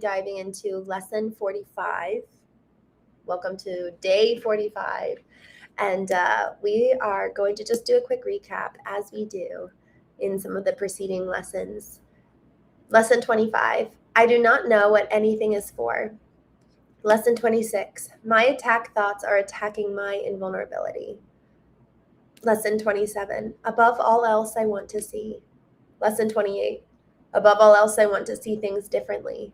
diving into lesson 45. Welcome to day 45. And we are going to just do a quick recap as we do in some of the preceding lessons. Lesson 25, I do not know what anything is for. Lesson 26, my attack thoughts are attacking my invulnerability. Lesson 27, above all else I want to see. Lesson 28, above all else I want to see things differently.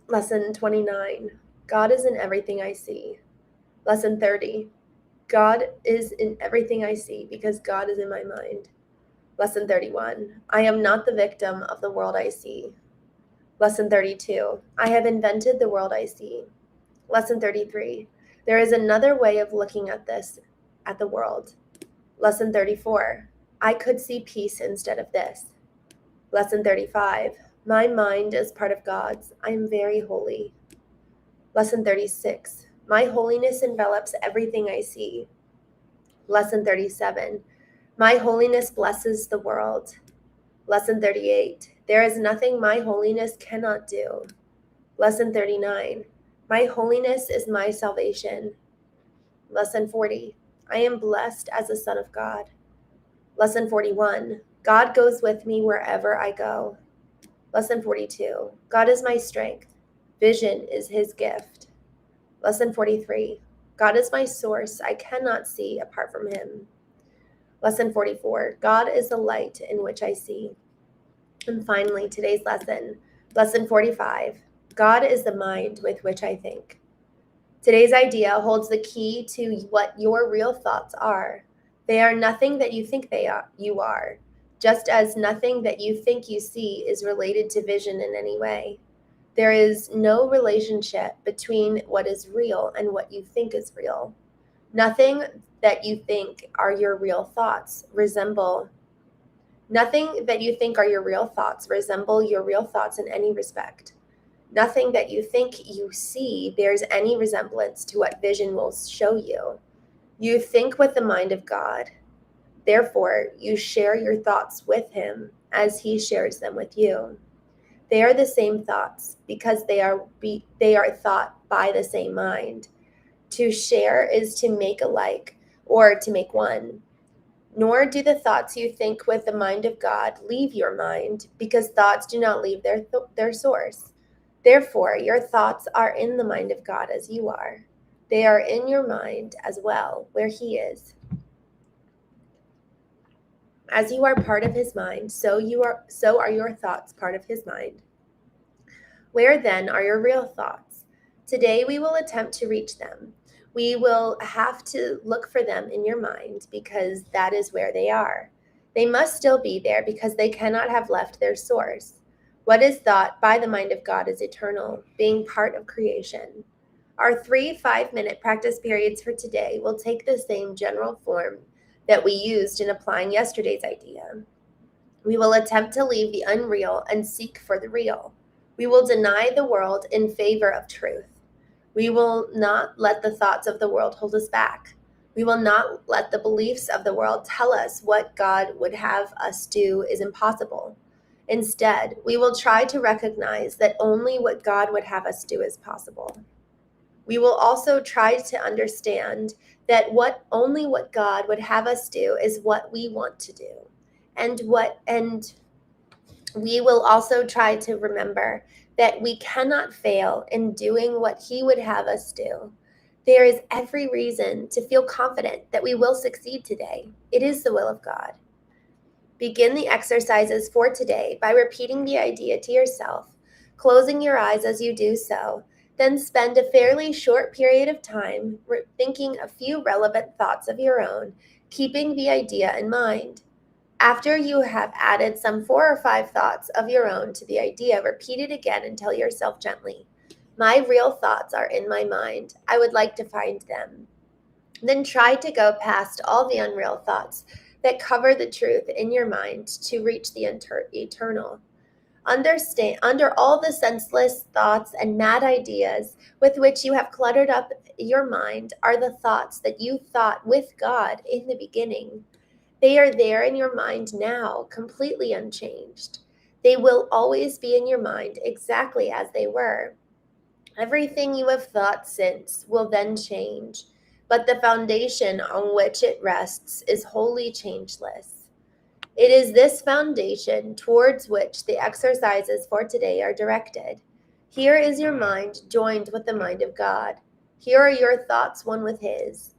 Lesson 29, God is in everything I see. Lesson 30, God is in everything I see because God is in my mind. Lesson 31, I am not the victim of the world I see. Lesson 32, I have invented the world I see. Lesson 33, there is another way of looking at the world. Lesson 34, I could see peace instead of this. Lesson 35, my mind is part of God's. I am very holy. Lesson 36, my holiness envelops everything I see. Lesson 37, my holiness blesses the world. Lesson 38, there is nothing my holiness cannot do. Lesson 39, my holiness is my salvation. Lesson 40, I am blessed as a son of God. Lesson 41, God goes with me wherever I go. Lesson 42, God is my strength. Vision is his gift. Lesson 43, God is my source. I cannot see apart from him. Lesson 44, God is the light in which I see. And finally, today's lesson, lesson 45, God is the mind with which I think. Today's idea holds the key to what your real thoughts are. They are nothing that you think you are, just as nothing that you think you see is related to vision in any way. There is no relationship between what is real and what you think is real. Nothing that you think are your real thoughts resemble your real thoughts in any respect. Nothing that you think you see bears any resemblance to what vision will show you. You think with the mind of God. Therefore, you share your thoughts with him as he shares them with you. They are the same thoughts because they are thought by the same mind. To share is to make alike or to make one. Nor do the thoughts you think with the mind of God leave your mind, because thoughts do not leave their source. Therefore, your thoughts are in the mind of God as you are. They are in your mind as well, where he is. As you are part of his mind, so are your thoughts part of his mind. Where then are your real thoughts? Today we will attempt to reach them. We will have to look for them in your mind because that is where they are. They must still be there because they cannot have left their source. What is thought by the mind of God is eternal, being part of creation. Our 3 5-minute practice periods for today will take the same general form that we used in applying yesterday's idea. We will attempt to leave the unreal and seek for the real. We will deny the world in favor of truth. We will not let the thoughts of the world hold us back. We will not let the beliefs of the world tell us what God would have us do is impossible. Instead, we will try to recognize that only what God would have us do is possible. We will also try to understand that only what God would have us do is what we want to do. And we will also try to remember that we cannot fail in doing what he would have us do. There is every reason to feel confident that we will succeed today. It is the will of God. Begin the exercises for today by repeating the idea to yourself, closing your eyes as you do so, then spend a fairly short period of time thinking a few relevant thoughts of your own, keeping the idea in mind. After you have added some 4 or 5 thoughts of your own to the idea, repeat it again and tell yourself gently, my real thoughts are in my mind. I would like to find them. Then try to go past all the unreal thoughts that cover the truth in your mind to reach the eternal. Under all the senseless thoughts and mad ideas with which you have cluttered up your mind are the thoughts that you thought with God in the beginning. They are there in your mind now, completely unchanged. They will always be in your mind exactly as they were. Everything you have thought since will then change, but the foundation on which it rests is wholly changeless. It is this foundation towards which the exercises for today are directed. Here is your mind joined with the mind of God. Here are your thoughts one with His.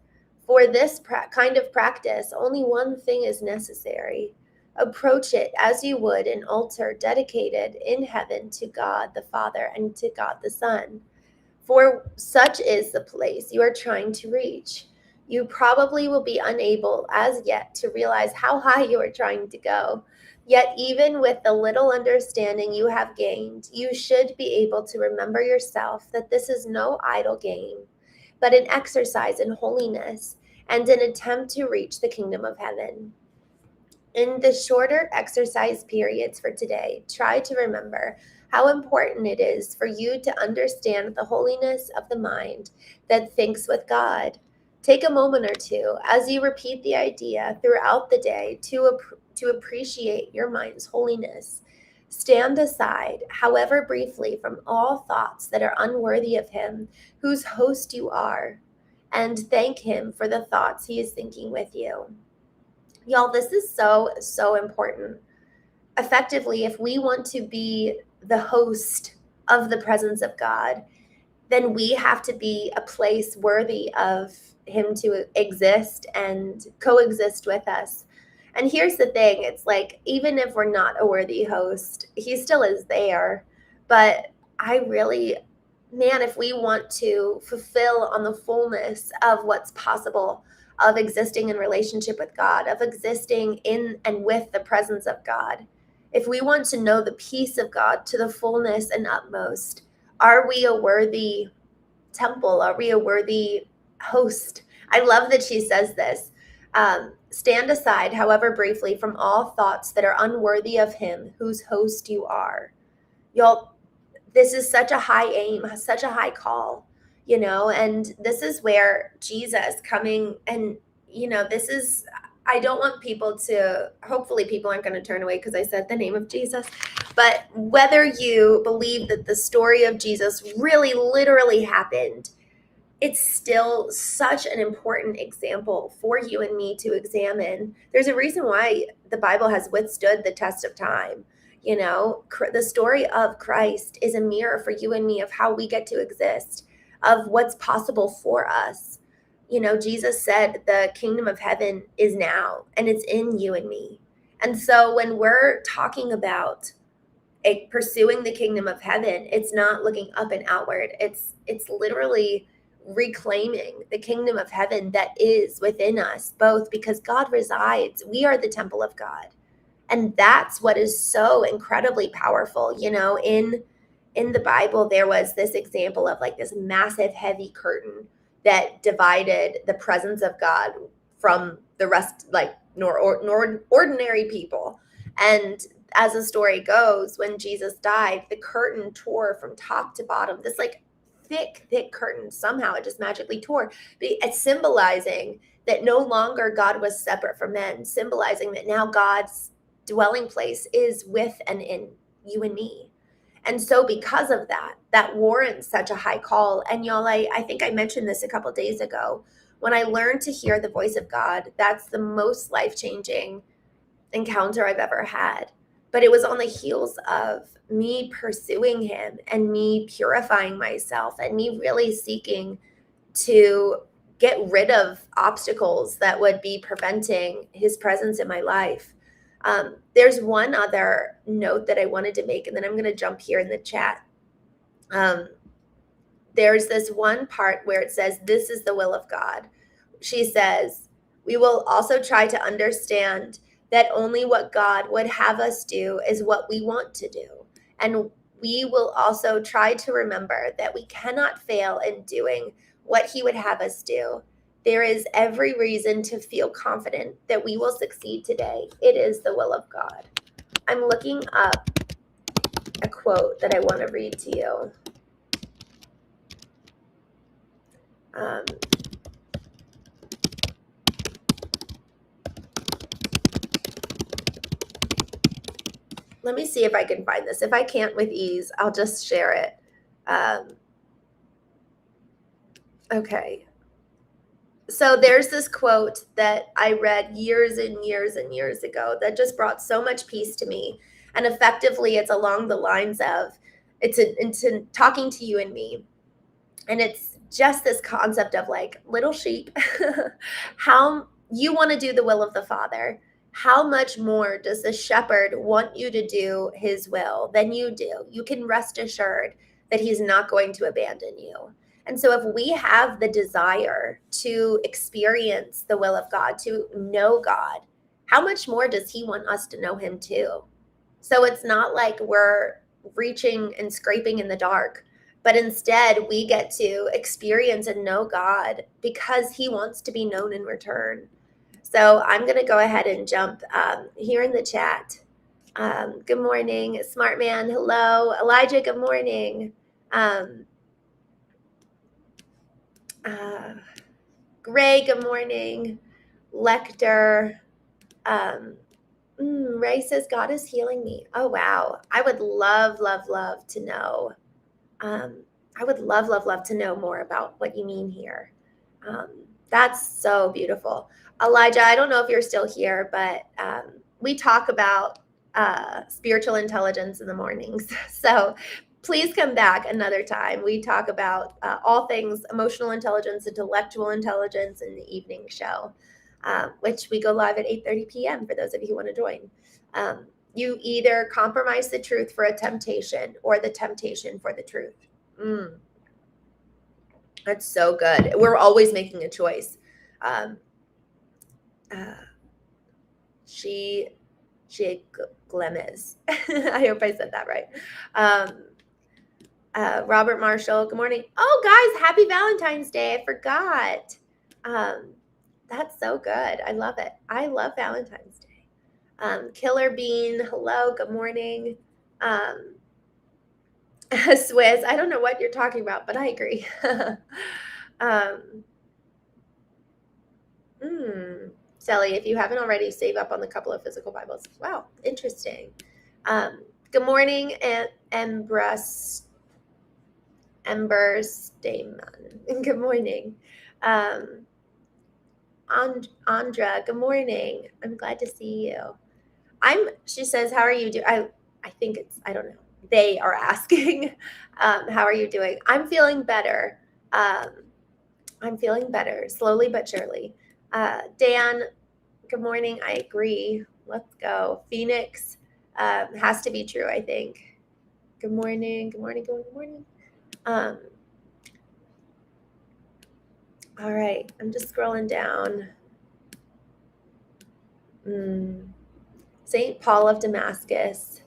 For this kind of practice, only one thing is necessary. Approach it as you would an altar dedicated in heaven to God the Father and to God the Son. For such is the place you are trying to reach. You probably will be unable as yet to realize how high you are trying to go. Yet, even with the little understanding you have gained, you should be able to remember yourself that this is no idle game, but an exercise in holiness and an attempt to reach the kingdom of heaven. In the shorter exercise periods for today, try to remember how important it is for you to understand the holiness of the mind that thinks with God. Take a moment or two as you repeat the idea throughout the day to appreciate your mind's holiness. Stand aside, however briefly, from all thoughts that are unworthy of Him, whose host you are, and thank Him for the thoughts He is thinking with you. Y'all, this is so important. Effectively, if we want to be the host of the presence of God, then we have to be a place worthy of Him to exist and coexist with us. And here's the thing, it's like, even if we're not a worthy host, He still is there. But if we want to fulfill on the fullness of what's possible, of existing in relationship with God, of existing in and with the presence of God, if we want to know the peace of God to the fullness and utmost, are we a worthy temple? Are we a worthy host? I love that she says this. Stand aside, however briefly, from all thoughts that are unworthy of Him whose host you are. Y'all, this is such a high aim, such a high call, and this is where Jesus coming and, I don't want people to, hopefully people aren't going to turn away because I said the name of Jesus, but whether you believe that the story of Jesus really literally happened, it's still such an important example for you and me to examine. There's a reason why the Bible has withstood the test of time. The story of Christ is a mirror for you and me of how we get to exist, of what's possible for us. Jesus said the kingdom of heaven is now, and it's in you and me. And so when we're talking about pursuing the kingdom of heaven, it's not looking up and outward. It's literally reclaiming the kingdom of heaven that is within us, both because God resides. We are the temple of God. And that's what is so incredibly powerful. In the Bible, there was this example of like this massive, heavy curtain that divided the presence of God from the rest, like ordinary people. And as the story goes, when Jesus died, the curtain tore from top to bottom. This like thick curtain, somehow it just magically tore. It's symbolizing that no longer God was separate from men, symbolizing that now God's dwelling place is with and in you and me. And so because of that warrants such a high call. And y'all, I think I mentioned this a couple days ago. When I learned to hear the voice of God, that's the most life-changing encounter I've ever had. But it was on the heels of me pursuing Him and me purifying myself and me really seeking to get rid of obstacles that would be preventing His presence in my life. There's one other note that I wanted to make, and then I'm going to jump here in the chat. There's this one part where it says, "This is the will of God." She says, "We will also try to understand that only what God would have us do is what we want to do. And we will also try to remember that we cannot fail in doing what He would have us do. There is every reason to feel confident that we will succeed today. It is the will of God." I'm looking up a quote that I want to read to you. Let me see if I can find this. If I can't with ease, I'll just share it. Okay. So there's this quote that I read years and years and years ago that just brought so much peace to me. And effectively, it's along the lines of it's talking to you and me. And it's just this concept of like little sheep, how you want to do the will of the Father. How much more does the shepherd want you to do his will than you do? You can rest assured that he's not going to abandon you. And so, if we have the desire to experience the will of God, to know God, how much more does he want us to know him too? So, it's not like we're reaching and scraping in the dark, but instead we get to experience and know God because he wants to be known in return. So I'm going to go ahead and jump here in the chat. Good morning, Smart Man. Hello. Elijah, good morning. Gray, good morning. Lecter. Ray says, God is healing me. Oh, wow. I would love, love, love to know. I would love, love, love to know more about what you mean here. That's so beautiful. Elijah, I don't know if you're still here, but we talk about spiritual intelligence in the mornings. So please come back another time. We talk about all things emotional intelligence, intellectual intelligence in the evening show, which we go live at 8:30 p.m. for those of you who want to join. You either compromise the truth for a temptation or the temptation for the truth. That's so good. We're always making a choice. She Glemez. I hope I said that right. Robert Marshall, good morning. Oh, guys, happy Valentine's Day. I forgot. That's so good. I love it. I love Valentine's Day. Killer Bean, hello, good morning. Swiss, I don't know what you're talking about, but I agree. Sally, if you haven't already, save up on the couple of physical Bibles. Wow, interesting. Good morning, Embers Stamen. Good morning. Andra, good morning. I'm glad to see you. She says, how are you doing? I think I don't know. They are asking, how are you doing? I'm feeling better. I'm feeling better, slowly but surely. Dan, good morning. I agree. Let's go. Phoenix has to be true, I think. Good morning. Good morning. Good morning. All right. I'm just scrolling down. St. Paul of Damascus.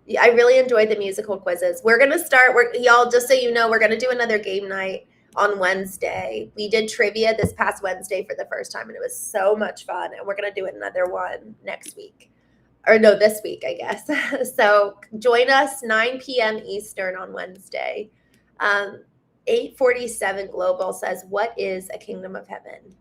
Yeah, I really enjoyed the musical quizzes. We're going to start, y'all, just so you know, we're going to do another game night on Wednesday. We did trivia this past Wednesday for the first time, and it was so much fun. And we're going to do another one next week. Or no, this week, I guess. So join us 9 p.m. Eastern on Wednesday. 847 Global says, what is a kingdom of heaven?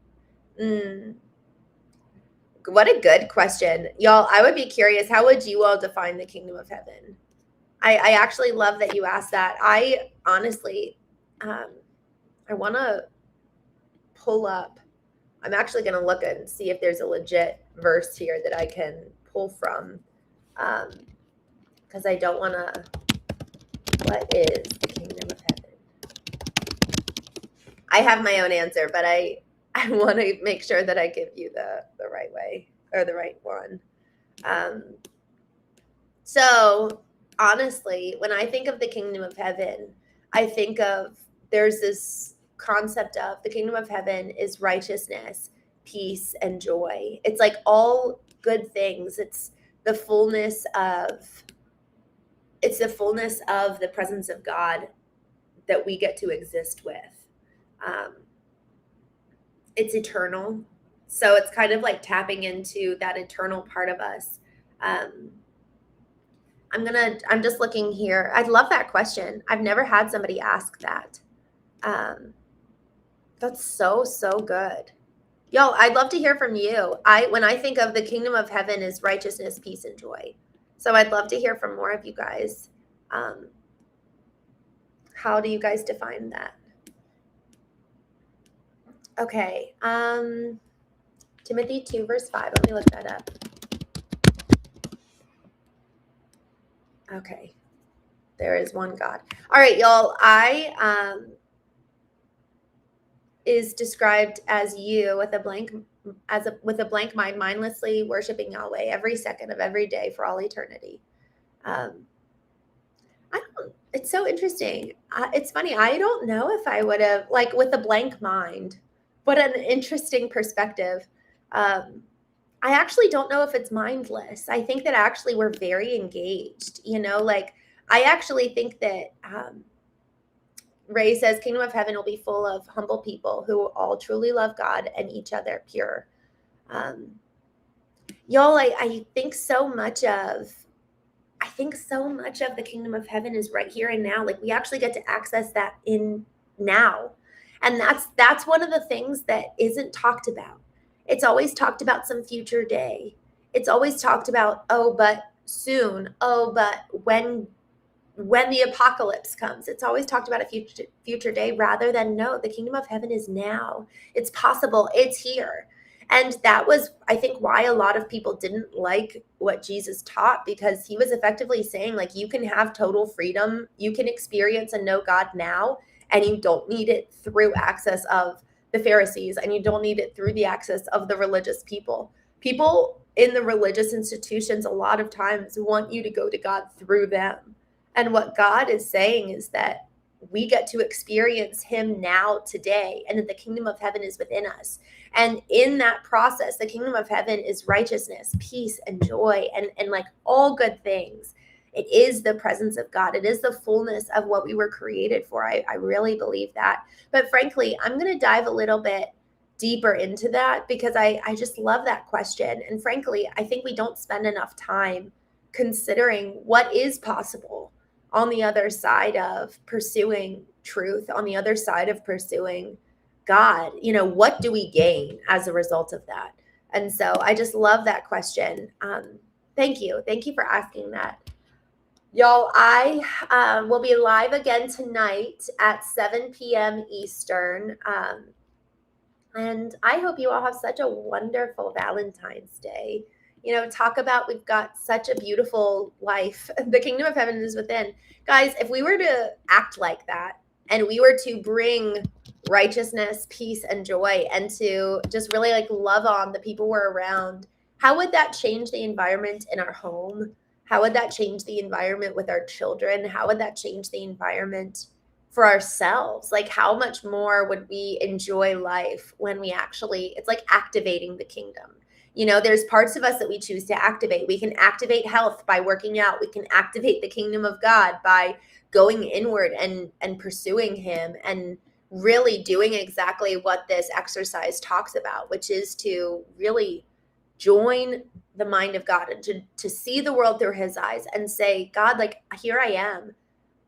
What a good question. Y'all, I would be curious, how would you all define the kingdom of heaven? I actually love that you asked that. I honestly, I want to pull up. I'm actually going to look and see if there's a legit verse here that I can pull from, because I don't want to. What is the kingdom of heaven? I have my own answer, but I want to make sure that I give you the right way or the right one. So honestly, when I think of the kingdom of heaven, I think of there's this concept of the kingdom of heaven is righteousness, peace, and joy. It's like all good things. It's the fullness of the presence of God that we get to exist with. It's eternal. So it's kind of like tapping into that eternal part of us. I'm just looking here. I love that question. I've never had somebody ask that. That's so good. Y'all, I'd love to hear from you. When I think of the kingdom of heaven is righteousness, peace, and joy. So I'd love to hear from more of you guys. How do you guys define that? Okay. Timothy 2 verse 5. Let me look that up. Okay. There is one God. All right, y'all. I is described as you with a blank mind, mindlessly worshiping Yahweh every second of every day for all eternity. It's so interesting. It's funny. I don't know if I would have, like, with a blank mind. What an interesting perspective. I actually don't know if it's mindless. I think that actually we're very engaged. Like, I actually think that Ray says, Kingdom of Heaven will be full of humble people who all truly love God and each other pure. Y'all, I think so much of the Kingdom of Heaven is right here and now. Like, we actually get to access that in now. And that's one of the things that isn't talked about. It's always talked about some future day. It's always talked about, oh, but soon. Oh, but when the apocalypse comes. It's always talked about a future day rather than, no, the Kingdom of Heaven is now. It's possible. It's here. And that was, I think, why a lot of people didn't like what Jesus taught, because he was effectively saying, like, you can have total freedom. You can experience and know God now, and you don't need it through access of the Pharisees, and you don't need it through the access of the religious people. People in the religious institutions a lot of times want you to go to God through them. And what God is saying is that we get to experience him now, today, and that the Kingdom of Heaven is within us. And in that process, the Kingdom of Heaven is righteousness, peace, and joy, and like all good things. It is the presence of God. It is the fullness of what we were created for. I really believe that. But frankly, I'm going to dive a little bit deeper into that, because I just love that question. And frankly, I think we don't spend enough time considering what is possible on the other side of pursuing truth, on the other side of pursuing God. What do we gain as a result of that? And so I just love that question. Thank you for asking that. Y'all, I will be live again tonight at 7 p.m. Eastern. And I hope you all have such a wonderful Valentine's Day. Talk about, we've got such a beautiful life. The Kingdom of Heaven is within. Guys, if we were to act like that, and we were to bring righteousness, peace, and joy, and to just really like love on the people we're around, how would that change the environment in our home? How would that change the environment with our children? How would that change the environment for ourselves? Like, how much more would we enjoy life when we actually, it's like activating the kingdom. There's parts of us that we choose to activate. We can activate health by working out. We can activate the kingdom of God by going inward and pursuing him, and really doing exactly what this exercise talks about, which is to really join the mind of God, and to see the world through his eyes and say, God, like, here I am.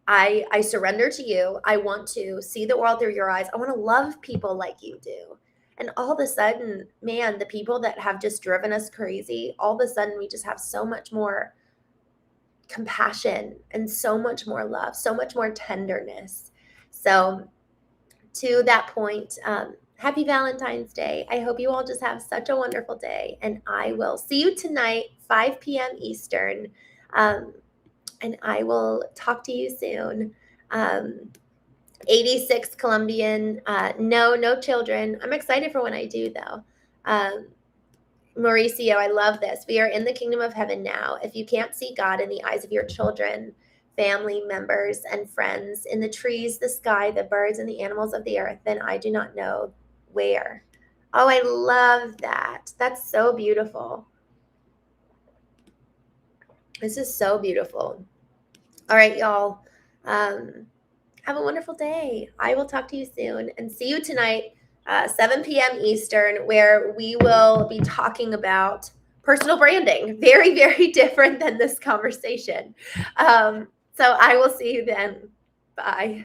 I surrender to you. I want to see the world through your eyes. I want to love people like you do. And all of a sudden, man, the people that have just driven us crazy, all of a sudden we just have so much more compassion and so much more love, so much more tenderness. So to that point, happy Valentine's Day. I hope you all just have such a wonderful day. And I will see you tonight, 5 p.m. Eastern. And I will talk to you soon. 86 Colombian. No children. I'm excited for when I do, though. Mauricio, I love this. We are in the Kingdom of Heaven now. If you can't see God in the eyes of your children, family members, and friends, in the trees, the sky, the birds, and the animals of the earth, then I do not know where. Oh, I love that. That's so beautiful. This is so beautiful. All right, y'all. Have a wonderful day. I will talk to you soon, and see you tonight, 7 p.m. Eastern, where we will be talking about personal branding. Very, very different than this conversation. So I will see you then. Bye.